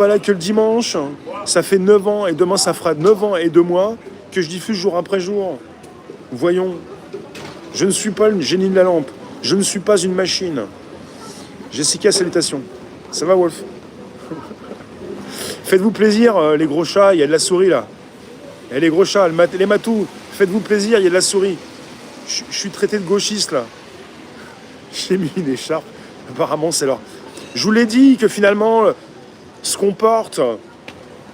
Voilà que le dimanche, ça fait 9 ans, et demain ça fera 9 ans et 2 mois, que je diffuse jour après jour. Voyons, je ne suis pas le génie de la lampe. Je ne suis pas une machine. Jessica, salutations. Ça va, Wolf? Faites-vous plaisir, les gros chats, il y a de la souris là. Et les gros chats, les matous, faites-vous plaisir, il y a de la souris. Je suis traité de gauchiste là. J'ai mis une écharpe. Apparemment, c'est leur. Je vous l'ai dit que finalement, ce qu'on porte,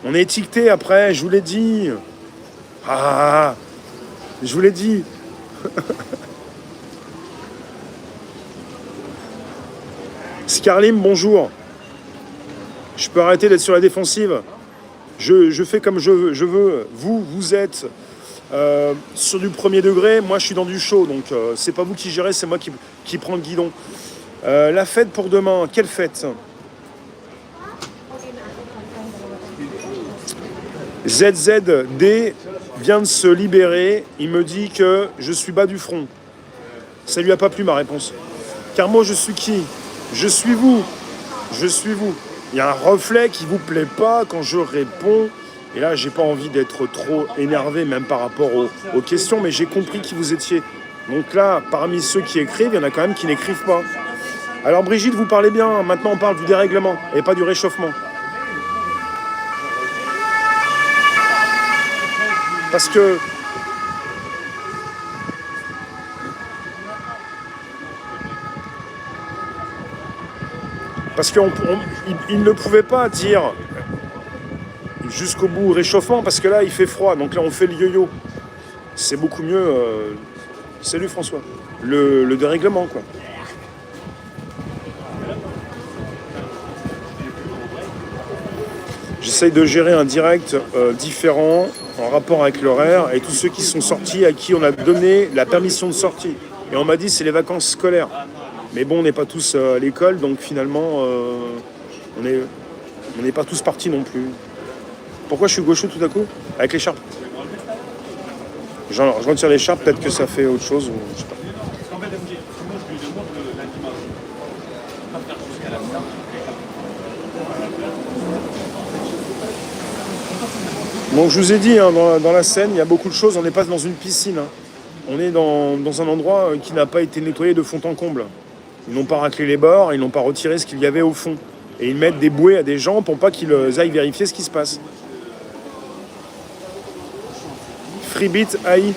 on est étiqueté après, je vous l'ai dit. Ah, je vous l'ai dit. Scarlim, bonjour. Je peux arrêter d'être sur la défensive. Je fais comme je veux. Vous êtes sur du premier degré. Moi, je suis dans du chaud. Donc, c'est pas vous qui gérez, c'est moi qui prends le guidon. La fête pour demain. Quelle fête? ZZD vient de se libérer. Il me dit que je suis bas du front. Ça lui a pas plu ma réponse. Car moi, je suis qui? Je suis vous. Je suis vous. Il y a un reflet qui vous plaît pas quand je réponds. Et là, j'ai pas envie d'être trop énervé, même par rapport aux questions, mais j'ai compris qui vous étiez. Donc là, parmi ceux qui écrivent, il y en a quand même qui n'écrivent pas. Alors Brigitte, vous parlez bien. Maintenant, on parle du dérèglement et pas du réchauffement. Parce que qu'il ne pouvait pas dire jusqu'au bout réchauffement, parce que là, il fait froid. Donc là, on fait le yo-yo. C'est beaucoup mieux. Salut François. Le dérèglement, quoi. J'essaye de gérer un direct différent en rapport avec l'horaire et tous ceux qui sont sortis, à qui on a donné la permission de sortie. Et on m'a dit c'est les vacances scolaires. Mais bon, on n'est pas tous à l'école, donc finalement, on n'est pas tous partis non plus. Pourquoi je suis gaucho tout à coup? Avec l'écharpe. Je retire l'écharpe, peut-être que ça fait autre chose, ou je sais pas. Donc je vous ai dit, hein, dans la Seine, il y a beaucoup de choses, on n'est pas dans une piscine. Hein. On est dans un endroit qui n'a pas été nettoyé de fond en comble. Ils n'ont pas raclé les bords, ils n'ont pas retiré ce qu'il y avait au fond. Et ils mettent des bouées à des gens pour pas qu'ils aillent vérifier ce qui se passe. Freebit, AI.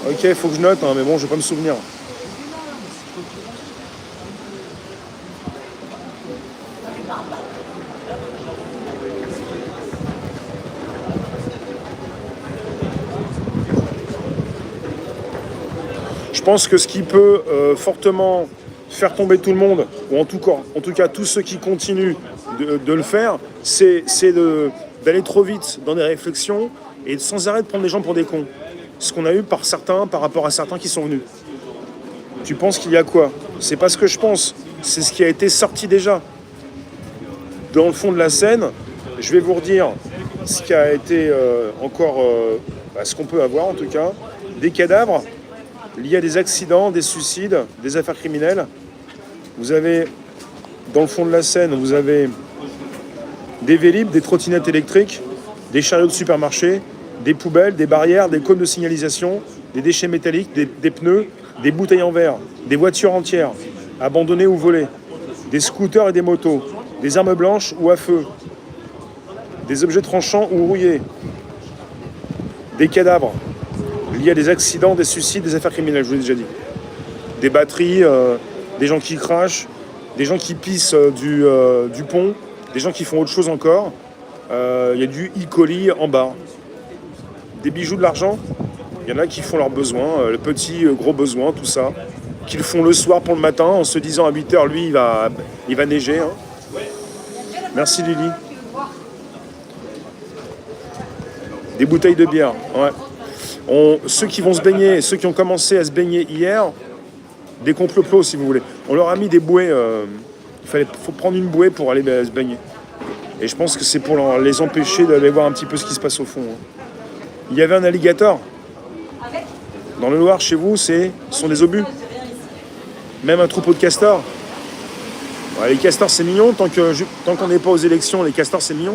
Ok, il faut que je note, hein, mais bon, je vais pas me souvenir. Je pense que ce qui peut fortement faire tomber tout le monde, ou en tout cas tous ceux qui continuent de le faire, c'est d'aller trop vite dans des réflexions et sans arrêt de prendre les gens pour des cons. Ce qu'on a eu par rapport à certains qui sont venus. Tu penses qu'il y a quoi? C'est pas ce que je pense, c'est ce qui a été sorti déjà. Dans le fond de la scène, je vais vous redire ce qui a été encore, ce qu'on peut avoir en tout cas, des cadavres liés à des accidents, des suicides, des affaires criminelles. Vous avez, dans le fond de la Seine, vous avez des Vélib, des trottinettes électriques, des chariots de supermarché, des poubelles, des barrières, des cônes de signalisation, des déchets métalliques, des pneus, des bouteilles en verre, des voitures entières, abandonnées ou volées, des scooters et des motos, des armes blanches ou à feu, des objets tranchants ou rouillés, des cadavres liés à des accidents, des suicides, des affaires criminelles, je vous l'ai déjà dit. Des batteries, des gens qui crachent, des gens qui pissent du pont, des gens qui font autre chose encore. Il y a du E. coli en bas. Des bijoux, de l'argent, il y en a qui font leurs besoins, le petit, gros besoin, tout ça, qu'ils font le soir pour le matin en se disant à 8h, lui, il va neiger. Hein. Merci Lily. Des bouteilles de bière, ouais. Ceux qui vont se baigner, ceux qui ont commencé à se baigner hier, des complots si vous voulez, on leur a mis des bouées, faut prendre une bouée pour aller se baigner. Et je pense que c'est pour les empêcher d'aller voir un petit peu ce qui se passe au fond. Hein. Il y avait un alligator. Dans le Loir, chez vous, ce sont des obus. Même un troupeau de castors. Ouais, les castors, c'est mignon. Tant qu'on n'est pas aux élections, les castors, c'est mignon.